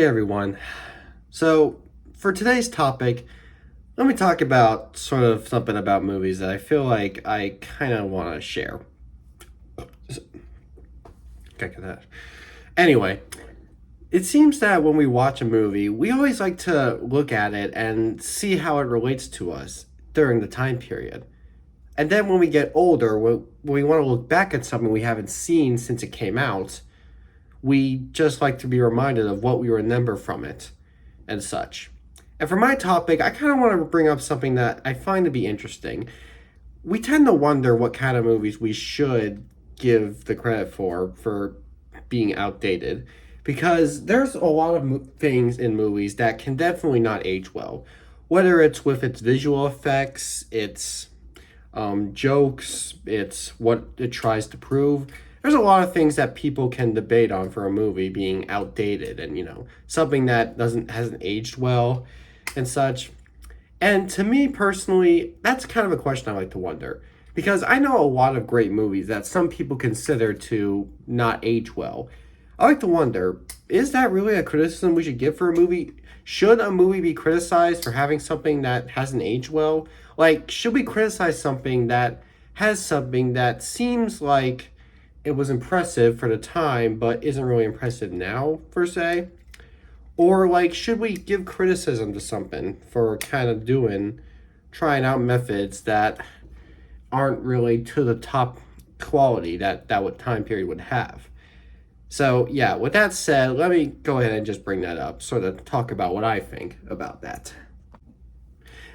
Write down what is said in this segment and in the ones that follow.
Hey everyone. So, for today's topic, let me talk about sort of something about movies that I feel like I kind of want to share. Check that. Anyway, it seems that when we watch a movie, we always like to look at it and see how it relates to us during the time period. And then when we get older, when we want to look back at something we haven't seen since it came out, we just like to be reminded of what we remember from it and such. And for my topic, I kind of want to bring up something that I find to be interesting. We tend to wonder what kind of movies we should give the credit for being outdated because there's a lot of things in movies that can definitely not age well. Whether it's with its visual effects, its jokes, it's what it tries to prove. There's a lot of things that people can debate on for a movie being outdated and something that doesn't hasn't aged well and such. And to me personally, that's kind of a question I like to wonder because I know a lot of great movies that some people consider to not age well. I like to wonder, is that really a criticism we should give for a movie? Should a movie be criticized for having something that hasn't aged well? Like, should we criticize something that has something that seems like it was impressive for the time, but isn't really impressive now, per se? Or, like, should we give criticism to something for kind of trying out methods that aren't really to the top quality that what time period would have? So, yeah, with that said, let me go ahead and just bring that up, sort of talk about what I think about that.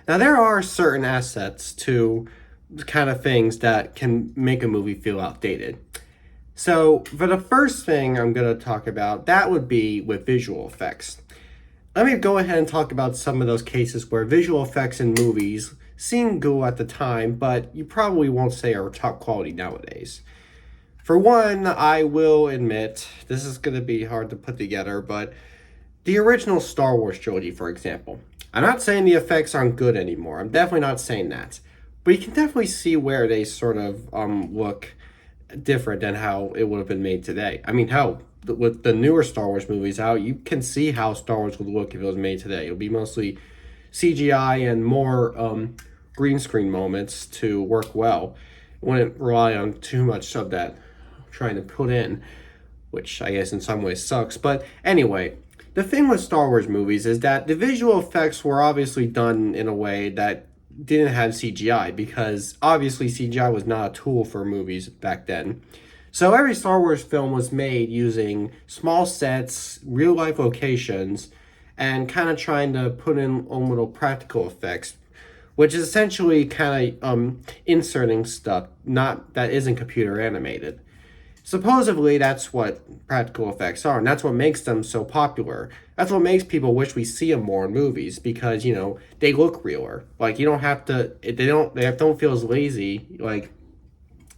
Now, there are certain assets to kind of things that can make a movie feel outdated. So, for the first thing I'm going to talk about, that would be with visual effects. Let me go ahead and talk about some of those cases where visual effects in movies seem good at the time, but you probably won't say are top quality nowadays. For one, I will admit, this is going to be hard to put together, but the original Star Wars trilogy, for example. I'm not saying the effects aren't good anymore. I'm definitely not saying that. But you can definitely see where they sort of look different than how it would have been made today. I mean, hell, with the newer Star Wars movies out, you can see how Star Wars would look if it was made today. It would be mostly CGI and more green screen moments to work well. It wouldn't rely on too much of that trying to put in, which I guess in some ways sucks. But anyway, the thing with Star Wars movies is that the visual effects were obviously done in a way that didn't have CGI because obviously CGI was not a tool for movies back then. So every Star Wars film was made using small sets, real life locations, and kind of trying to put in own little practical effects, which is essentially kind of inserting stuff not that isn't computer animated. Supposedly, that's what practical effects are, and that's what makes them so popular. That's what makes people wish we see them more in movies because they look realer. Like you don't have to, they don't feel as lazy. Like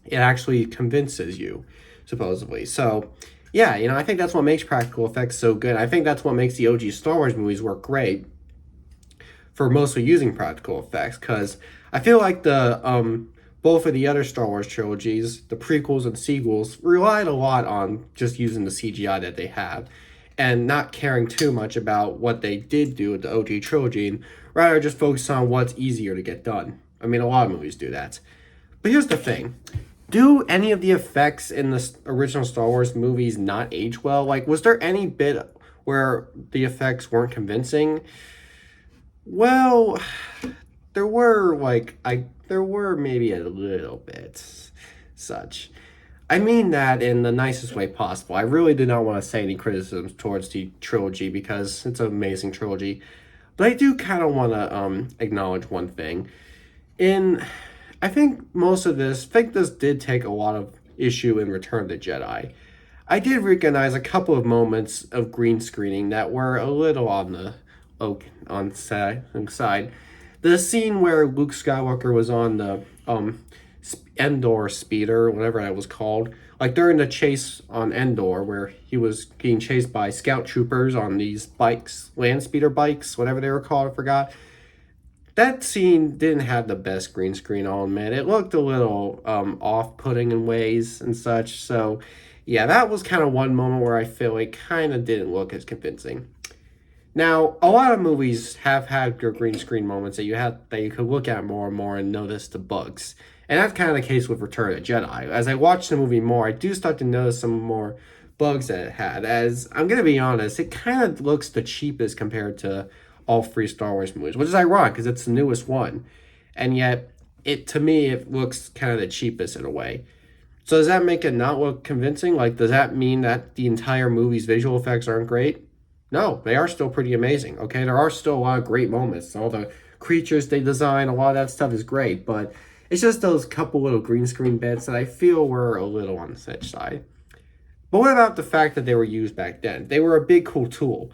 it actually convinces you, supposedly. So, yeah, I think that's what makes practical effects so good. I think that's what makes the OG Star Wars movies work great for mostly using practical effects because I feel like the both of the other Star Wars trilogies, the prequels and sequels, relied a lot on just using the CGI that they have and not caring too much about what they did do with the OG trilogy and rather just focus on what's easier to get done. I mean, a lot of movies do that. But here's the thing. Do any of the effects in the original Star Wars movies not age well? Like, was there any bit where the effects weren't convincing? Well, there were maybe a little bit such. I mean that in the nicest way possible. I really do not want to say any criticisms towards the trilogy because it's an amazing trilogy. But I do kind of want to acknowledge one thing. In I think this did take a lot of issue in Return of the Jedi. I did recognize a couple of moments of green screening that were a little on the side. The scene where Luke Skywalker was on the Endor speeder, whatever that was called, like during the chase on Endor, where he was being chased by scout troopers on these bikes, land speeder bikes, whatever they were called, I forgot. That scene didn't have the best green screen on, man. It looked a little off-putting in ways and such. So, yeah, that was kind of one moment where I feel it kind of didn't look as convincing. Now, a lot of movies have had your green screen moments that you could look at more and more and notice the bugs. And that's kind of the case with Return of the Jedi. As I watch the movie more, I do start to notice some more bugs that it had. As I'm gonna be honest, it kind of looks the cheapest compared to all three Star Wars movies, which is ironic because it's the newest one, and yet it to me it looks kind of the cheapest in a way. So does that make it not look convincing? Like, does that mean that the entire movie's visual effects aren't great? No, they are still pretty amazing. Okay, there are still a lot of great moments. All the creatures they design, a lot of that stuff is great, but it's just those couple little green screen bits that I feel were a little on the edge side. But what about the fact that they were used back then? They were a big, cool tool,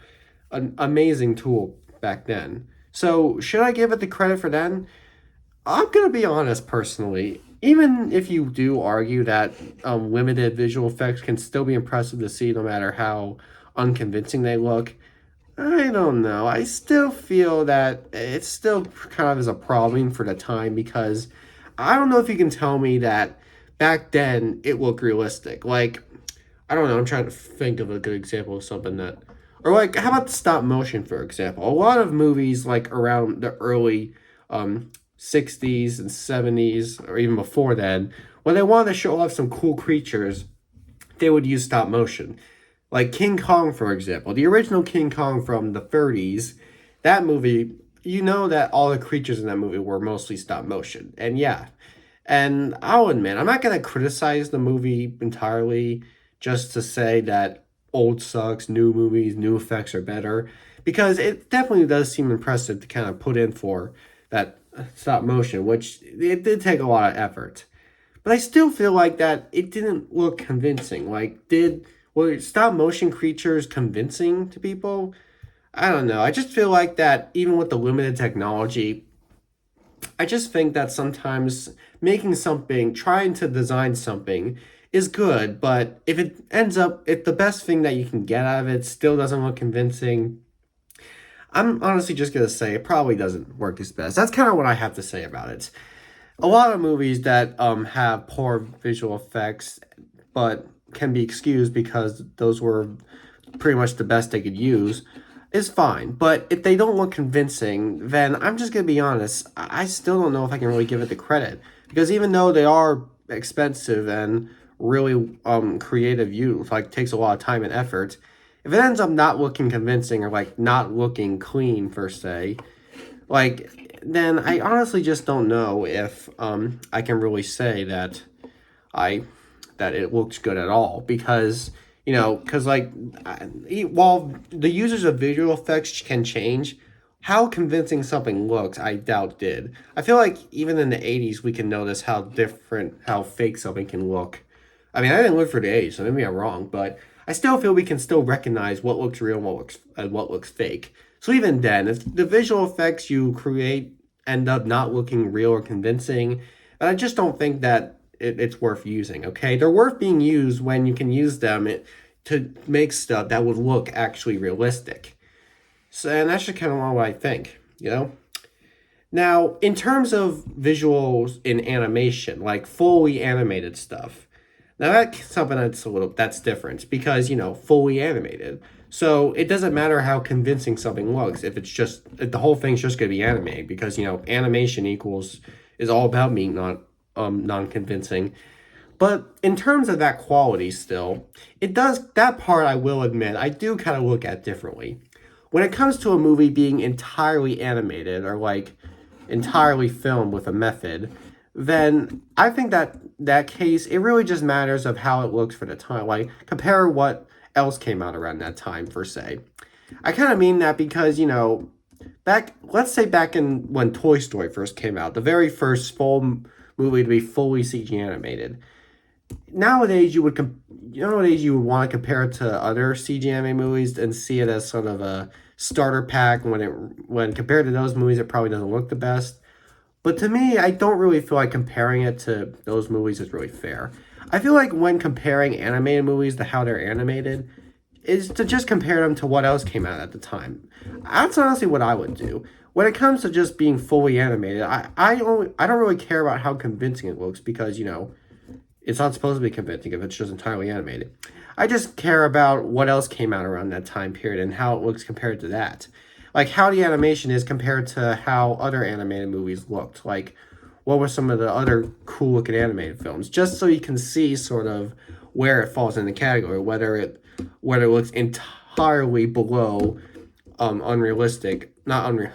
an amazing tool back then. So should I give it the credit for that? I'm gonna be honest personally. Even if you do argue that limited visual effects can still be impressive to see, no matter how unconvincing they look, I don't know. I still feel that it still kind of is a problem for the time because I don't know if you can tell me that back then it looked realistic. Like, I don't know. I'm trying to think of a good example of something that, or like, how about stop motion, for example? A lot of movies, like around the early 60s and 70s, or even before then, when they wanted to show off some cool creatures, they would use stop motion. Like King Kong, for example, the original King Kong from the 30s, that movie, you know that all the creatures in that movie were mostly stop motion. And yeah, and I'll admit, I'm not going to criticize the movie entirely just to say that old sucks, new movies, new effects are better, because it definitely does seem impressive to kind of put in for that stop motion, which it did take a lot of effort. But I still feel like that it didn't look convincing. Like, were stop motion creatures convincing to people? I don't know. I just feel like that even with the limited technology, I just think that sometimes making something, trying to design something is good, but if the best thing that you can get out of it still doesn't look convincing, I'm honestly just gonna say it probably doesn't work as best. That's kind of what I have to say about it. A lot of movies that have poor visual effects, but can be excused because those were pretty much the best they could use, is fine. But if they don't look convincing, then I'm just gonna be honest. I still don't know if I can really give it the credit because even though they are expensive and really creative use, like takes a lot of time and effort, if it ends up not looking convincing or like not looking clean per se, like then I honestly just don't know if I can really say that I that it looks good at all because because like while the users of visual effects can change, how convincing something looks I doubt did. I feel like even in the 80s we can notice how fake something can look. I mean, I didn't live for the 80s, so maybe I'm wrong, but I still feel we can still recognize what looks real and what looks fake. So even then, if the visual effects you create end up not looking real or convincing, I just don't think that it's worth using. Okay, they're worth being used when you can use them to make stuff that would look actually realistic. So, and that's just kind of what I think. Now, in terms of visuals in animation, like fully animated stuff, now that's something that's different because fully animated. So it doesn't matter how convincing something looks if the whole thing's just going to be animated because animation equals is all about being not non convincing. But in terms of that quality, still, it does that part. I will admit, I do kind of look at differently when it comes to a movie being entirely animated or like entirely filmed with a method. Then I think that case it really just matters of how it looks for the time. Like compare what else came out around that time per se. I kind of mean that because let's say back in when Toy Story first came out, the very first full movie to be fully CG animated. Nowadays you would want to compare it to other CG anime movies and see it as sort of a starter pack. When compared to those movies, it probably doesn't look the best. But to me, I don't really feel like comparing it to those movies is really fair. I feel like when comparing animated movies to how they're animated, is to just compare them to what else came out at the time. That's honestly what I would do. When it comes to just being fully animated, I don't really care about how convincing it looks because It's not supposed to be convincing if it's just entirely animated. I just care about what else came out around that time period and how it looks compared to that. Like how the animation is compared to how other animated movies looked. Like what were some of the other cool looking animated films? Just so you can see sort of where it falls in the category, whether it looks entirely below unrealistic, not unreal.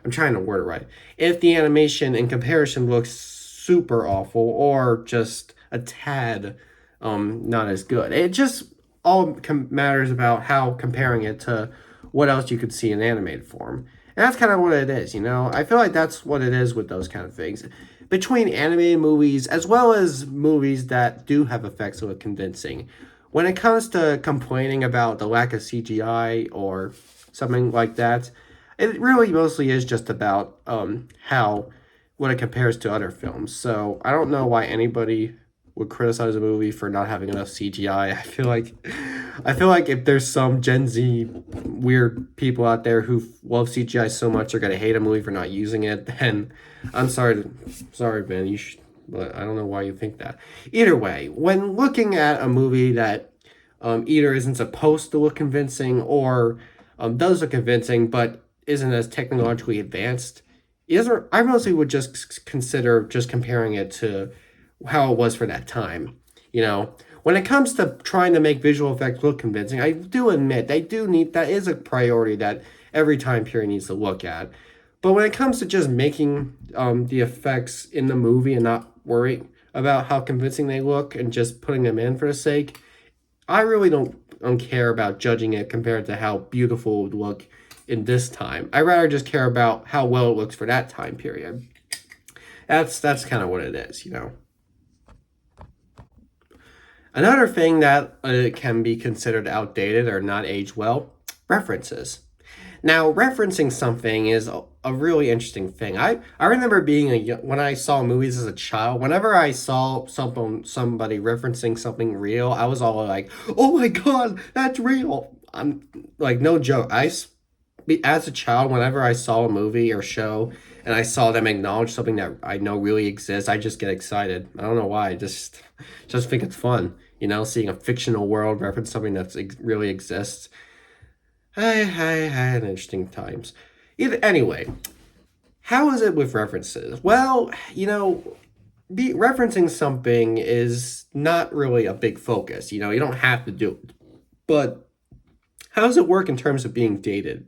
I'm trying to word it right. If the animation in comparison looks super awful or just a tad not as good, it just all matters about how comparing it to what else you could see in animated form. And that's kind of what it is, you know? I feel like that's what it is with those kind of things. Between animated movies as well as movies that do have effects that look convincing, when it comes to complaining about the lack of CGI or something like that, it really mostly is just about how what it compares to other films. So I don't know why anybody would criticize a movie for not having enough CGI. I feel like if there's some Gen Z weird people out there who love CGI so much they're gonna hate a movie for not using it, then I'm sorry, Ben. But I don't know why you think that. Either way, when looking at a movie that either isn't supposed to look convincing or does look convincing but isn't as technologically advanced, I mostly would just consider just comparing it to how it was for that time. You know, when it comes to trying to make visual effects look convincing, I do admit that is a priority that every time period needs to look at. But when it comes to just making the effects in the movie and not worrying about how convincing they look and just putting them in for the sake, I really don't care about judging it compared to how beautiful it would look in this time. I rather just care about how well it looks for that time period. That's kind of what it is, you know. Another thing that can be considered outdated or not age well, references. Now, referencing something is a really interesting thing. I remember being when I saw movies as a child, whenever I saw somebody referencing something real, I was all like, "Oh my god, that's real." I'm like no joke. As a child, whenever I saw a movie or show and I saw them acknowledge something that I know really exists, I just get excited. I don't know why. I just think it's fun, you know, seeing a fictional world reference something that really exists. I had interesting times. Anyway, how is it with references? Well, you know, referencing something is not really a big focus. You know, you don't have to do it. But how does it work in terms of being dated?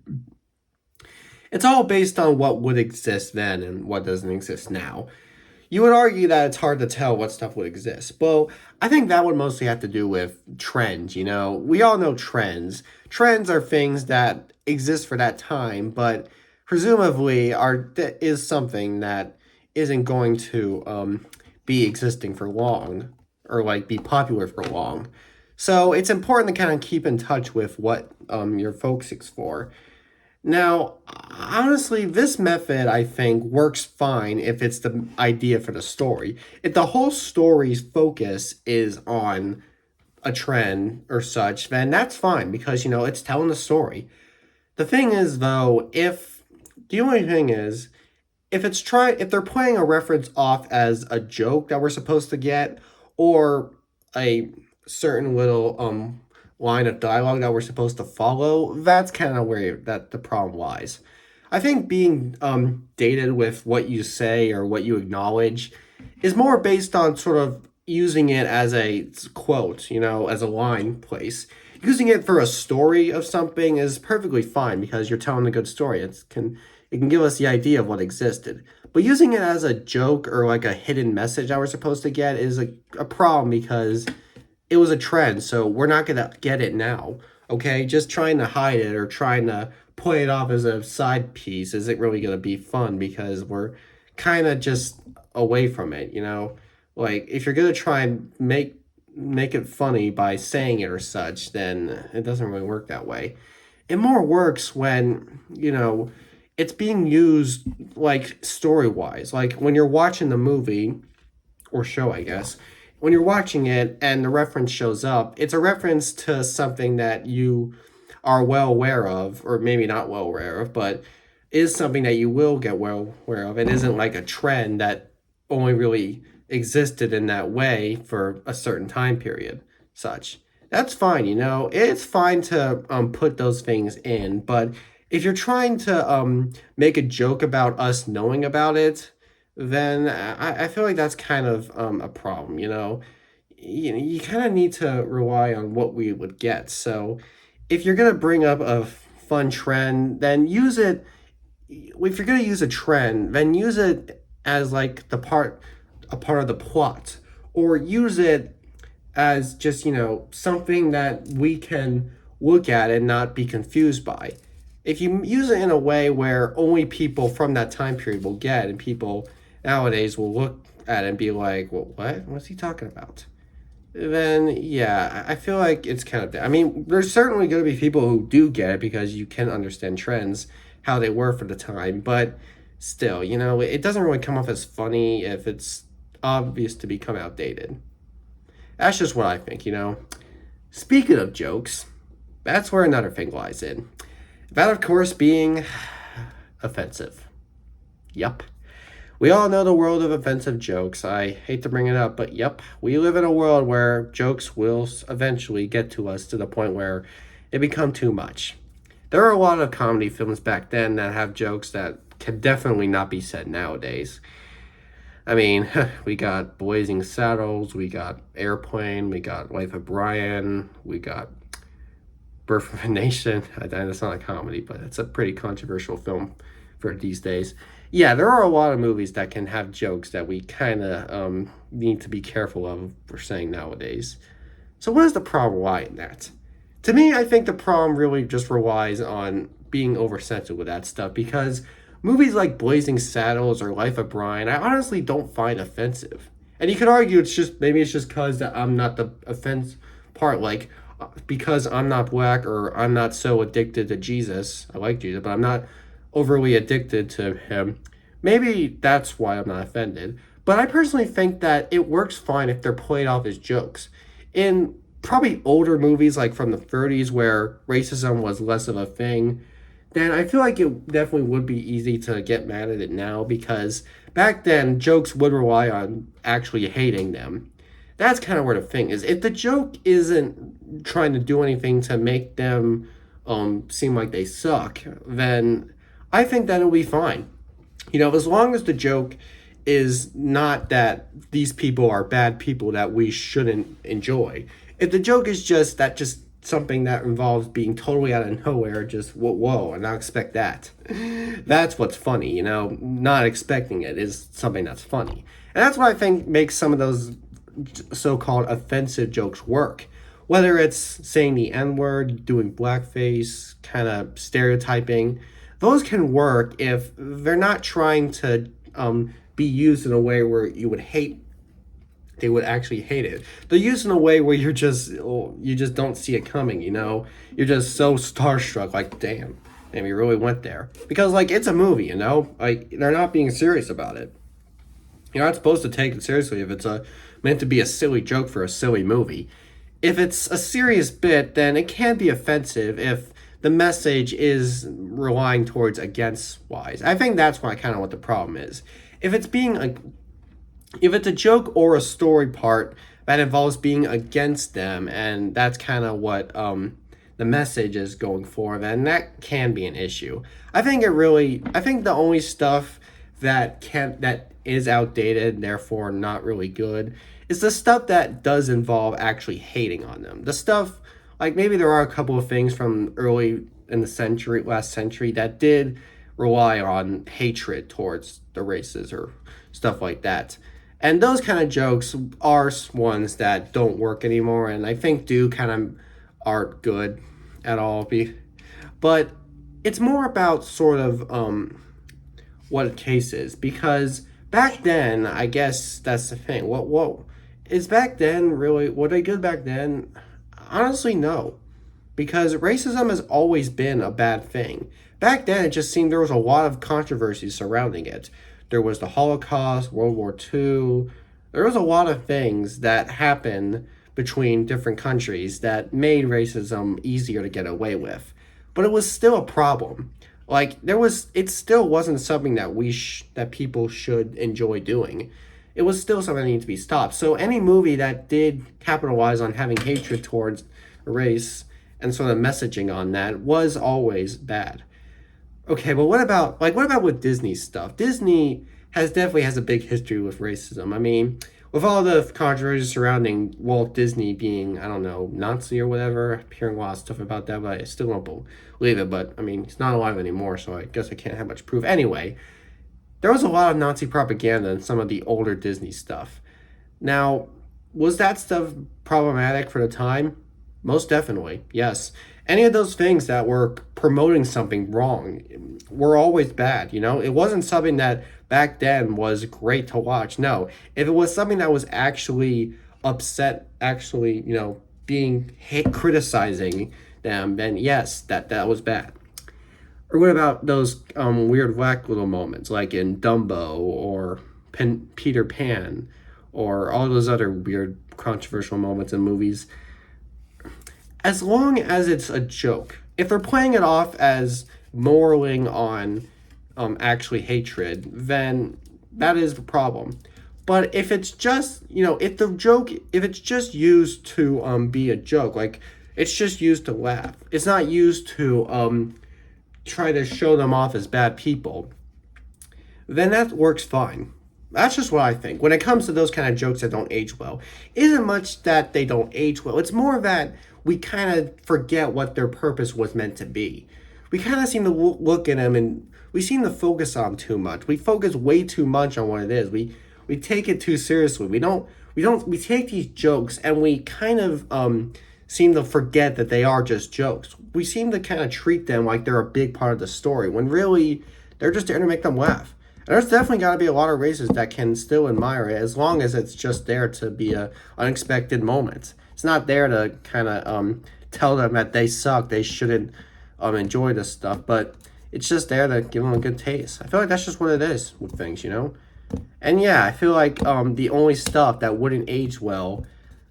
It's all based on what would exist then and what doesn't exist now. You would argue that it's hard to tell what stuff would exist. Well, I think that would mostly have to do with trends, you know? We all know trends. Trends are things that exist for that time, but presumably is something that isn't going to be existing for long or like be popular for long. So it's important to kind of keep in touch with what your focusing's for. Now, honestly, this method I think works fine if it's the idea for the story. If the whole story's focus is on a trend or such, then that's fine because you know it's telling the story. The thing is though, if the only thing is if they're playing a reference off as a joke that we're supposed to get or a certain little line of dialogue that we're supposed to follow, that's kind of where that the problem lies. I think being dated with what you say or what you acknowledge is more based on sort of using it as a quote, you know, as a line place. Using it for a story of something is perfectly fine because you're telling a good story. It can give us the idea of what existed. But using it as a joke or like a hidden message that we're supposed to get is a problem because it was a trend, so we're not gonna get it now. Okay, just trying to hide it or trying to play it off as a side piece isn't really gonna be fun because we're kind of just away from it. You know, like if you're gonna try and make it funny by saying it or such, then it doesn't really work that way. It more works when you know it's being used like story wise, like when you're watching the movie or show, I guess, when you're watching it and the reference shows up, it's a reference to something that you are well aware of, or maybe not well aware of, but is something that you will get well aware of. It isn't like a trend that only really existed in that way for a certain time period, such. That's fine, It's fine to put those things in, but if you're trying to make a joke about us knowing about it, then I feel like that's kind of a problem, You kind of need to rely on what we would get. So if you're gonna bring up a fun trend, then use it. If you're gonna use a trend, then use it as like a part of the plot, or use it as just something that we can look at and not be confused by. If you use it in a way where only people from that time period will get, and people nowadays will look at it and be like, well, what's he talking about? Then yeah, I feel like it's kind of, I mean, there's certainly going to be people who do get it because you can understand trends, how they were for the time, but still, it doesn't really come off as funny if it's obvious to become outdated. That's just what I think. Speaking of jokes, that's where another thing lies in. That, of course, being offensive. Yup. We all know the world of offensive jokes. I hate to bring it up, but yep, we live in a world where jokes will eventually get to us to the point where they become too much. There are a lot of comedy films back then that have jokes that can definitely not be said nowadays. I mean, we got Blazing Saddles, we got Airplane, we got Life of Brian, we got Birth of a Nation. That's not a comedy, but it's a pretty controversial film for these days. Yeah, there are a lot of movies that can have jokes that we kind of need to be careful of for saying nowadays. So what is the problem lie in that? To me, I think the problem really just relies on being oversensitive with that stuff, because movies like Blazing Saddles or Life of Brian, I honestly don't find offensive. And you could argue maybe it's just because that I'm not the offense part, like because I'm not black or I'm not so addicted to Jesus. I like Jesus, but I'm not overly addicted to him. Maybe that's why I'm not offended. But I personally think that it works fine if they're played off as jokes. In probably older movies like from the 30s where racism was less of a thing, then I feel like it definitely would be easy to get mad at it now, because back then jokes would rely on actually hating them. That's kind of where the thing is. If the joke isn't trying to do anything to make them seem like they suck, then I think that it'll be fine. As long as the joke is not that these people are bad people that we shouldn't enjoy. If the joke is just something that involves being totally out of nowhere, just whoa, and not expect that. That's what's funny, not expecting it is something that's funny. And that's what I think makes some of those so-called offensive jokes work. Whether it's saying the N-word, doing blackface, kind of stereotyping, those can work if they're not trying to be used in a way where they would actually hate it. They're used in a way where you just don't see it coming, You're just so starstruck, like, damn, we really went there. Because, like, it's a movie, Like, they're not being serious about it. You're not supposed to take it seriously if it's meant to be a silly joke for a silly movie. If it's a serious bit, then it can be offensive if the message is relying towards against wise. I think that's kind of what the problem is. If it's a joke or a story part that involves being against them, and that's kind of what the message is going for, then that can be an issue. I think the only stuff that is outdated, therefore not really good, is the stuff that does involve actually hating on them. The stuff, like maybe there are a couple of things from early in the last century, that did rely on hatred towards the races or stuff like that. And those kind of jokes are ones that don't work anymore, and I think do kind of aren't good at all. But it's more about sort of what a case is, because back then, I guess that's the thing. What is back then really? Were they good back then? Honestly, no, because racism has always been a bad thing. Back then, it just seemed there was a lot of controversy surrounding it. There was the Holocaust, World War II. There was a lot of things that happened between different countries that made racism easier to get away with. But it was still a problem. Like it still wasn't something that that people should enjoy doing. it was still something that needed to be stopped. So any movie that did capitalize on having hatred towards a race and sort of messaging on that was always bad. Okay, but what about with Disney stuff? Disney definitely has a big history with racism. I mean, with all the controversy surrounding Walt Disney being, I don't know, Nazi or whatever, hearing a lot of stuff about that, but I still don't believe it. But I mean, he's not alive anymore, so I guess I can't have much proof. Anyway, there was a lot of Nazi propaganda in some of the older Disney stuff. Now, was that stuff problematic for the time? Most definitely, yes. Any of those things that were promoting something wrong were always bad, you know? It wasn't something that back then was great to watch. No, if it was something that was actually upset, actually, being criticizing them, then yes, that was bad. Or what about those weird whack little moments, like in Dumbo or Peter Pan, or all those other weird controversial moments in movies? As long as it's a joke, if they're playing it off as moraling on actually hatred, then that is the problem. But if it's just, if it's just used to be a joke, like it's just used to laugh, it's not used to try to show them off as bad people, then that works fine. That's just what I think. When it comes to those kind of jokes that don't age well, it isn't much that they don't age well. It's more that we kind of forget what their purpose was meant to be. We kind of seem to look at them and we seem to focus on them too much. We focus way too much on what it is. We take it too seriously. We take these jokes and we kind of seem to forget that they are just jokes. We seem to kind of treat them like they're a big part of the story when really they're just there to make them laugh. And there's definitely got to be a lot of races that can still admire it as long as it's just there to be a unexpected moment. It's not there to kind of tell them that they suck, they shouldn't enjoy this stuff, but it's just there to give them a good taste. I feel like that's just what it is with things, And yeah, I feel like the only stuff that wouldn't age well,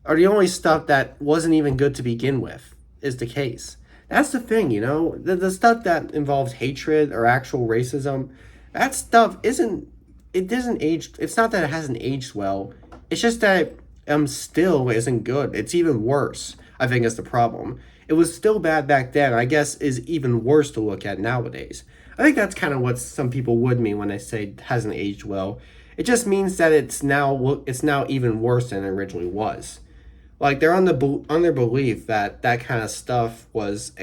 or the only stuff that wasn't even good to begin with, is the case. That's the thing, the stuff that involves hatred or actual racism, that stuff isn't age. It's not that it hasn't aged well. It's just that it still isn't good. It's even worse, I think, is the problem. It was still bad back then. I guess is even worse to look at nowadays. I think that's kind of what some people would mean when they say it hasn't aged well. It just means that it's now even worse than it originally was. Like they're on their belief that that kind of stuff was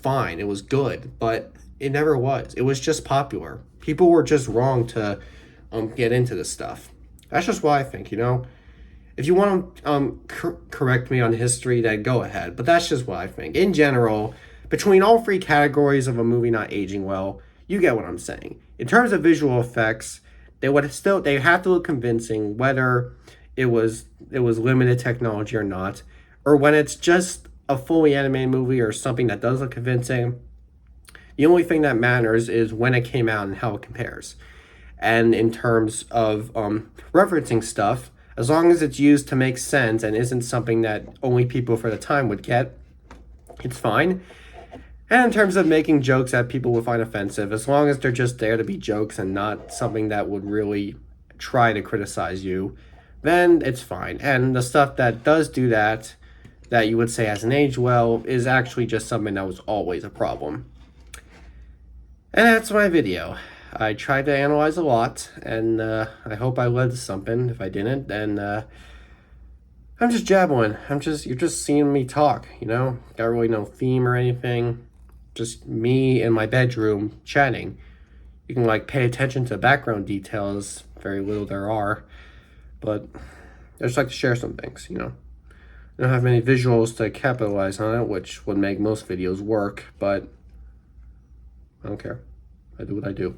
fine. It was good, but it never was. It was just popular. People were just wrong to get into this stuff. That's just what I think, If you want to correct me on history, then go ahead. But that's just what I think. In general, between all three categories of a movie not aging well, you get what I'm saying. In terms of visual effects, they have to look convincing, whether it was limited technology or not, or when it's just a fully animated movie or something that does look convincing. The only thing that matters is when it came out and how it compares. And in terms of referencing stuff, as long as it's used to make sense and isn't something that only people for the time would get, it's fine. And in terms of making jokes that people would find offensive, as long as they're just there to be jokes and not something that would really try to criticize you, then it's fine. And the stuff that does do that you would say hasn't aged well, is actually just something that was always a problem. And that's my video. I tried to analyze a lot, and I hope I led to something. If I didn't, then I'm just jabbling. You're just seeing me talk, Got really no theme or anything. Just me in my bedroom chatting. You can pay attention to background details. Very little there are, but I just like to share some things, I don't have many visuals to capitalize on it, which would make most videos work, but I don't care. I do what I do.